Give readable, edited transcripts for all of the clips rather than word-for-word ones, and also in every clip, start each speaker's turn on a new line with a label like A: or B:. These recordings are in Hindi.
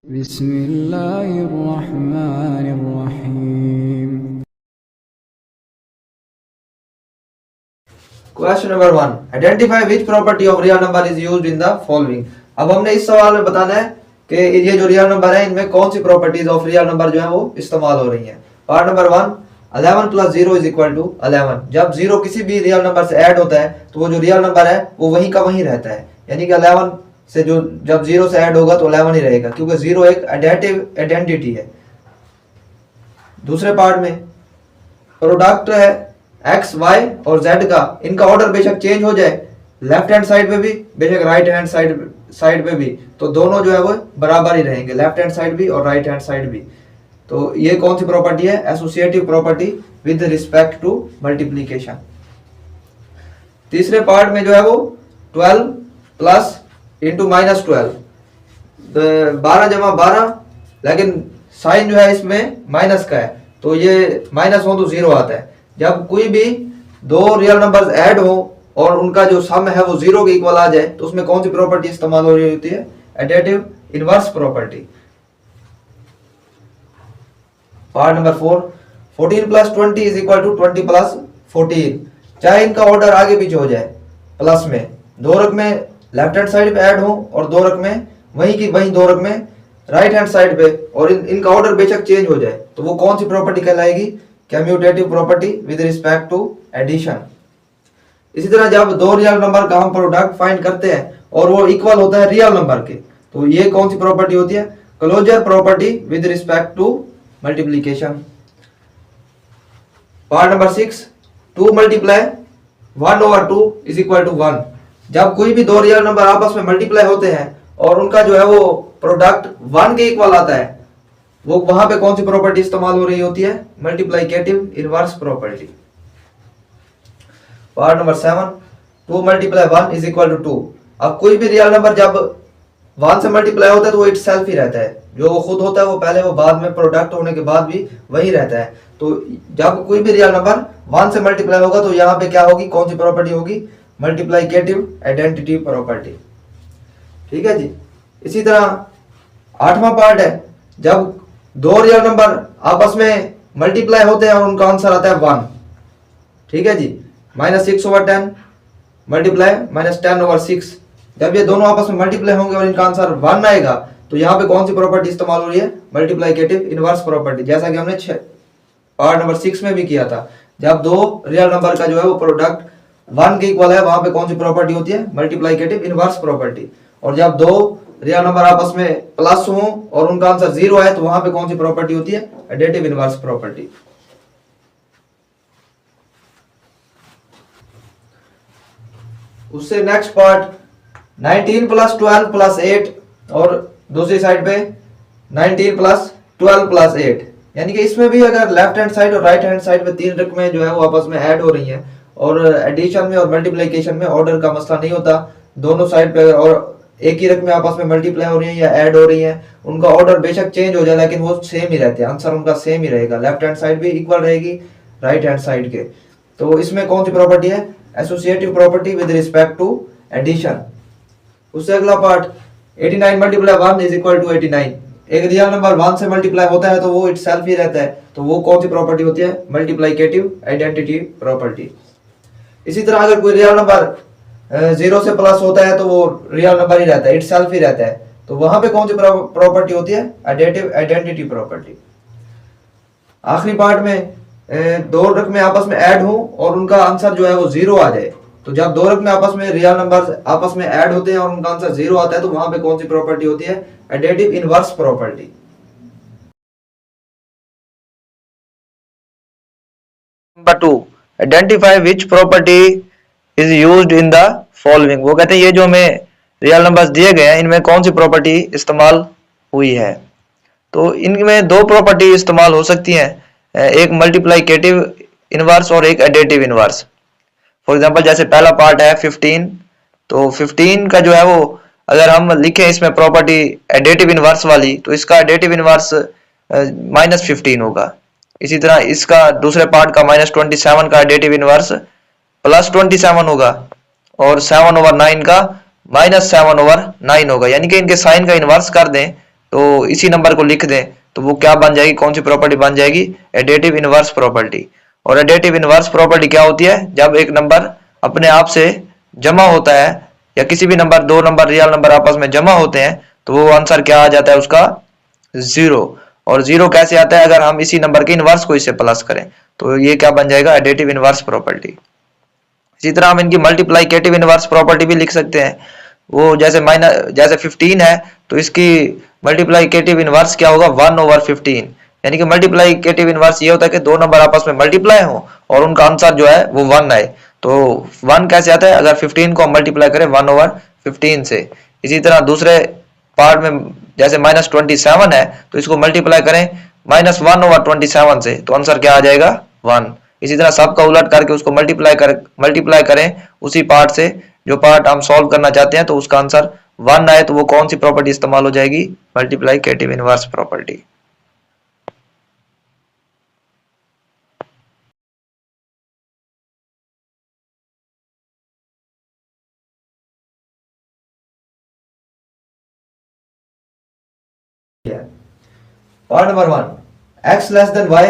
A: बिस्मिल्लाहिर्रहमानिर्रहीम।
B: Question number 1, identify which property of real number is used in the following. अब हमने इस सवाल में बताना है कि ये जो रियल नंबर है इनमें कौन सी प्रॉपर्टीज ऑफ रियल नंबर जो है वो इस्तेमाल हो रही हैं। Part number 1, 11 plus 0 is equal to 11। जब 0 किसी भी रियल नंबर से ऐड होता है तो वो जो रियल नंबर है वो वहीं का वहीं रहता है, यानी कि 11 से जो जब 0 से ऐड होगा तो 11 ही रहेगा, क्योंकि 0 एक एडेटिव आइडेंटिटी है। दूसरे पार्ट में प्रोडक्ट है एक्स वाई और जेड का, इनका ऑर्डर बेशक चेंज हो जाए लेफ्ट हैंड साइड पे भी बेशक राइट हैंड साइड पे भी, तो दोनों जो है वो बराबर ही रहेंगे, लेफ्ट हैंड साइड भी और राइट हैंड साइड भी। तो ये कौन सी प्रॉपर्टी है? Associative property with respect to multiplication. तीसरे पार्ट में जो है वो 12 प्लस इंटू माइनस 12, 12 जमा 12, लेकिन साइन जो है इसमें माइनस का है तो ये माइनस हो तो 0 आता है। जब कोई भी दो रियल नंबर्स ऐड हो और उनका जो सम है वो 0 के इक्वल आ जाए तो उसमें कौन सी प्रॉपर्टी इस्तेमाल हो रही होती है? Additive inverse property. Part number 4, 14 plus 20 is equal to 20 plus 14। चाहे इनका ऑर्डर आगे पीछे हो जाए, प्लस में दो रकमें लेफ्ट हैंड साइड पे ऐड हो और दो रकमें वहीं की वहीं दो रकमें राइट हैंड साइड पे, और इनका ऑर्डर बेशक चेंज हो जाए तो वो कौन सी प्रॉपर्टी कहलाएगी? Commutative property with respect to addition. इसी तरह जब दो रियल नंबर का हम प्रोडक्ट फाइंड करते हैं और वो इक्वल होता है रियल नंबर के, तो ये कौन सी प्रॉपर्टी होती है? Closure property with respect to multiplication. Part number 6, 2 multiply 1 over 2 is equal to 1। जब कोई भी दो रियल नंबर आपस में मल्टीप्लाई होते हैं और उनका जो है वो प्रोडक्ट 1 के इक्वल आता है, वो वहां पे कौन सी प्रॉपर्टी इस्तेमाल हो रही होती है? Multiplicative inverse property. Part number 7, 2 multiply 1 is equal to 2। अब कोई भी रियल नंबर जब 1 से मल्टीप्लाई होता है तो वो इट सेल्फ ही रहता है, जो वो खुद होता है वो पहले वो बाद में प्रोडक्ट होने के बाद भी वही रहता है। तो जब कोई भी रियल नंबर 1 से मल्टीप्लाई होगा तो यहाँ पे क्या होगी? कौन सी प्रॉपर्टी होगी? Multiplicative identity property. ठीक है जी। इसी तरह 8वां पार्ट है, जब दो रियल नंबर आपस में मल्टीप्लाई होते हैं और उनका आंसर आता है 1। ठीक है जी। -6 ओवर 10 मल्टीप्लाई -10 ओवर 6। जब ये दोनों आपस में मल्टीप्लाई होंगे और इनका आंसर 1 आएगा तो यहाँ पे कौन सी प्रॉपर्टी इस्तेमाल हो रही है? मल्टीप्लिकेटिव इनवर्स प्रॉपर्टी, जैसा कि हमने पार्ट नंबर 6 में भी किया था। जब दो रियल नंबर का जो है वो प्रोडक्ट 1 के इक्वल है, वहां पे कौन सी प्रॉपर्टी होती है? Multiplicative inverse property. और जब दो रियल नंबर आपस में प्लस हो और उनका आंसर 0 है तो वहां पे कौन सी प्रॉपर्टी होती है? Additive inverse property. उससे नेक्स्ट पार्ट 19 प्लस 12 प्लस 8 और दूसरी साइड पे 19 प्लस 12 प्लस 8, यानी कि इसमें भी अगर लेफ्ट हैंड साइड और राइट हैंड साइड पे तीन रकमें जो है वो आपस में ऐड हो रही हैं और एडिशन में और मल्टीप्लिकेशन में ऑर्डर का मसला नहीं होता, दोनों साइड पे और एक ही रकमें आपस में मल्टीप्लाई हो रही हैं या ऐड हो रही हैं, उनका ऑर्डर बेशक चेंज हो जाए लेकिन वो सेम ही रहते हैं, आंसर उनका सेम ही रहेगा, लेफ्ट हैंड साइड भी इक्वल रहेगी राइट हैंड साइड के। तो इसमें कौन सी प्रॉपर्टी है? Associative property with respect to addition. उससे अगला part 89 multiply 1 is equal to 89। एक रियल नंबर 1 से मल्टीप्लाई होता है तो वो इट सेल्फ ही रहता है, तो वो कौन सी प्रॉपर्टी होती है? Multiplicative identity property. इसी तरह अगर कोई रियल नंबर 0 से प्लस होता है तो वो रियल नंबर ही रहता है, इट सेल्फ ही रहता है, तो वहां पे कौन सी प्रॉपर्टी होती है? Additive identity property. आखिरी पार्ट में दो रकमें आपस में ऐड हो और उनका आंसर जो है वो 0 आ जाए, तो जब दो रकमें आपस में रियल नंबर्स आपस में ऐड होते हैं और उनका आंसर 0 आता है तो वहां पे कौन सी प्रॉपर्टी होती है? Additive inverse property.
C: Number 2, identify which property is used in the following. वो कहते हैं ये जो हमें रियल नंबर्स दिए गए हैं इनमें कौन सी प्रॉपर्टी इस्तेमाल हुई है। तो इनमें दो प्रॉपर्टी इस्तेमाल हो सकती हैं, एक मल्टीप्लिकेटिव इनवर्स और एक एडिटिव इनवर्स। फॉर एग्जांपल जैसे पहला पार्ट है 15, तो 15 का जो है वो अगर हम लिखें इसमें प्रॉपर्टी एडिटिव इनवर्स वाली तो इसका एडिटिव इनवर्स -15 होगा। इसी तरह इसका दूसरे पार्ट का -27 का एडिटिव इनवर्स +27 होगा और 7/9 का -7/9 होगा, यानी कि इनके साइन का इनवर्स कर दें तो इसी नंबर को लिख दें तो वो क्या बन जाएगी, कौन सी प्रॉपर्टी बन जाएगी, एडिटिव इनवर्स प्रॉपर्टी। और एडिटिव इनवर्स प्रॉपर्टी क्या होती है, जब एक नंबर अपने आप से जमा होता है या किसी भी नंबर, दो नंबर रियल नंबर आपस में जमा होते हैं तो वो आंसर क्या आ जाता है उसका, जीरो। और जीरो कैसे आता है, अगर हम इसी नंबर के इनवर्स को इससे प्लस करें तो ये क्या बन जाएगा, एडिटिव इनवर्स प्रॉपर्टी। इसी तरह हम इनकी मल्टीप्लाइकेटिव इनवर्स प्रॉपर्टी भी लिख सकते हैं। वो जैसे 15 है तो इसकी मल्टीप्लाइकेटिव इनवर्स क्या होगा, 1/15। यानी कि मल्टीप्लाइकेटिव इनवर्स ये होता है कि दो नंबर आपस में मल्टीप्लाई हो और उनका आंसर जो है वो 1 आए। तो 1 कैसे आता है, अगर 15 को हम मल्टीप्लाई करें 1/15 से। इसी तरह दूसरे पार्ट में जैसे -27 है तो इसको मल्टीप्लाई करें -1/27 से तो आंसर क्या आ जाएगा, 1। इसी तरह सबका उलट करके उसको मल्टीप्लाई करें उसी पार्ट से जो पार्ट हम सॉल्व करना चाहते हैं तो उसका आंसर 1 आए तो वो कौन सी प्रॉपर्टी इस्तेमाल हो जाएगी, multiplicative inverse property.
B: Part number 1, x less than y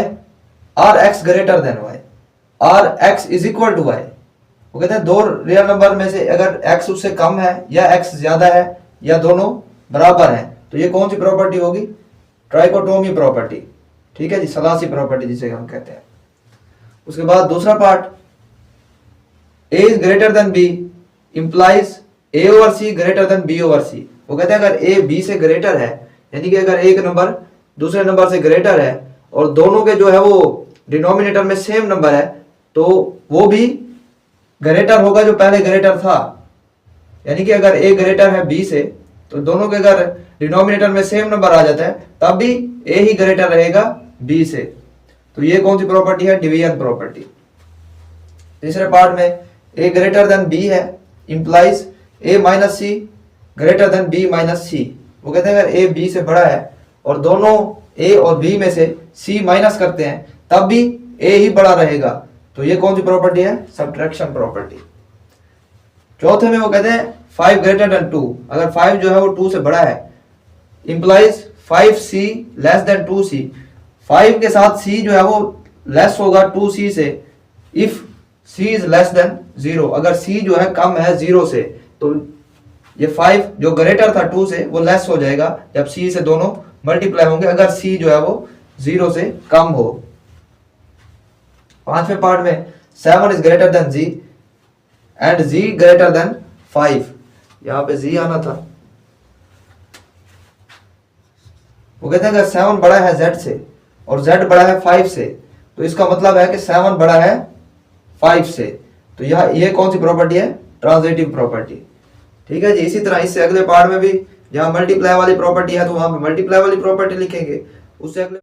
B: और x ग्रेटर देन y और x is equal to y। वो कहते हैं दो रियल नंबर में से अगर x उससे कम है या x ज्यादा है या दोनों बराबर हैं तो ये कौन सी प्रॉपर्टी होगी, ट्राइकोटोमी प्रॉपर्टी। ठीक है जी, सलासी प्रॉपर्टी जिसे हम कहते हैं। उसके बाद दूसरा part, a is greater than b implies a over c greater than b over c। वो कहते हैं अगर a b से ग्रेटर है, यानी कि अगर एक नंबर दूसरे नंबर से ग्रेटर है और दोनों के जो है वो डिनोमिनेटर में सेम नंबर है तो वो भी ग्रेटर होगा जो पहले ग्रेटर था। यानी कि अगर a ग्रेटर है b से तो दोनों के अगर डिनोमिनेटर में सेम नंबर आ जाता है तब भी a ही ग्रेटर रहेगा b से। तो ये कौन सी प्रॉपर्टी है, डिवीजन प्रॉपर्टी। तीसरे पार्ट में a ग्रेटर देन b है implies a minus c greater than b minus c। वो कहते हैं अगर a b से बड़ा है और दोनों a और b में से c माइनस करते हैं तब भी a ही बड़ा रहेगा। तो ये कौन सी प्रॉपर्टी है, सब्ट्रैक्शन प्रॉपर्टी। चौथे में वो कहते हैं 5 ग्रेटर देन 2, अगर 5 जो है वो 2 से बड़ा है implies 5c less than 2c। 5 के साथ c जो है वो लेस होगा 2c से if c is less than 0। अगर c जो है कम है 0 से तो ये 5 जो ग्रेटर था 2 से वो लेस हो जाएगा जब c से दोनों मल्टीप्लाई होंगे अगर c जो है वो 0 से कम हो। पांचवें पार्ट में 7 is greater than g and g greater than 5। यहां पे g आना था। वो कहते हैं अगर 7 बड़ा है z से और z बड़ा है 5 से तो इसका मतलब है कि 7 बड़ा है 5 से। तो यह ये कौन सी प्रॉपर्टी है, ट्रांजिटिव प्रॉपर्टी। ठीक है जी। इसी तरह इससे अगले पार्ट में भी जहां मल्टीप्लाई वाली प्रॉपर्टी है तो वहां पे मल्टीप्लाई वाली प्रॉपर्टी लिखेंगे। उससे अगले